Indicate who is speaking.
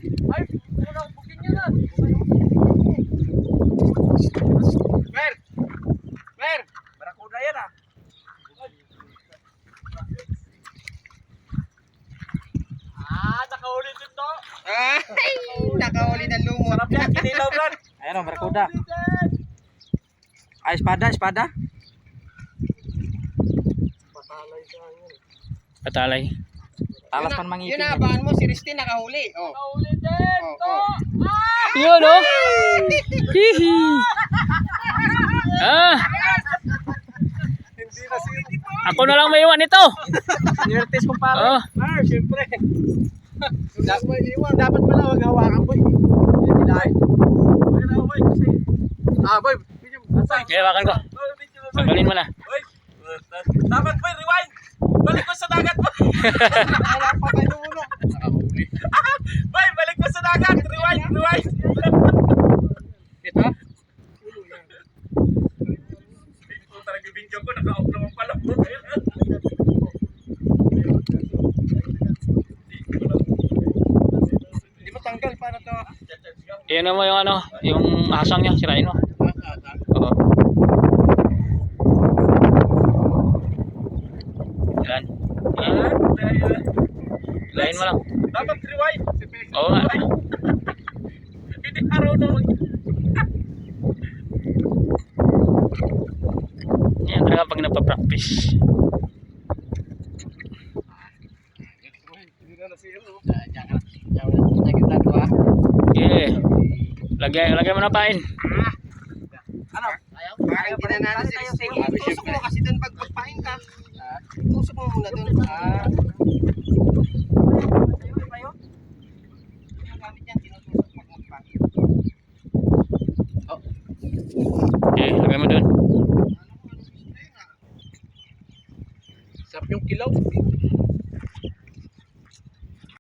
Speaker 1: Ay, unang booking niya na. Mer! Mer! Barakuda yan ah. Nakahuli din to.
Speaker 2: Ay, nakahuli ng lumot.
Speaker 1: Sarap yan, kinilaw brad.
Speaker 3: Ayan o, barakuda. Ay, espada.
Speaker 4: Patalay.
Speaker 3: Talas pan mangipin.
Speaker 2: Yun na, abangan mo, si Ristin nakahuli. Oh.
Speaker 1: Nakahuli din to.
Speaker 4: Yun oh. Hihi.
Speaker 1: Hindi na siya.
Speaker 4: Ako na lang may iwan ito.
Speaker 3: Nirtes kong pare.
Speaker 4: Oh.
Speaker 1: Siyempre. Dapat may iwan. Dapat pala wag hawakan boy. Hindi dahil. Boy na boy kasi. Boy.
Speaker 4: Okay, hawakan ko. Tanggalin mo na.
Speaker 1: Boy. Dapat boy rewind. Balik ko sa dagat boy.
Speaker 2: Wala pa kayo ulo. Nakahuli.
Speaker 1: Boy, balik ko sa dagat. Rewind.
Speaker 2: Ito?
Speaker 1: Ito talaga video ko. Naka-off naman pala.
Speaker 2: Hindi mo tanggal para to.
Speaker 4: Iyan mo yung ano, yung asang niya, sirain mo. Oo. Yan. Lain mo lang.
Speaker 1: Dapat rewind.
Speaker 4: Oo nga.
Speaker 1: Hindi araw na mag...
Speaker 4: Yan talaga pag napapractice. Okay. Lagay mo na pain.
Speaker 1: Ano?
Speaker 2: Parang ginanalo si Ristin. Tusok mo kasi doon pag pagpain ka. Tusok mo muna doon. Yung gamit yan, tinutusok mo magpain.
Speaker 4: Okay, lagay mo doon.
Speaker 1: Sarap yung kilaw.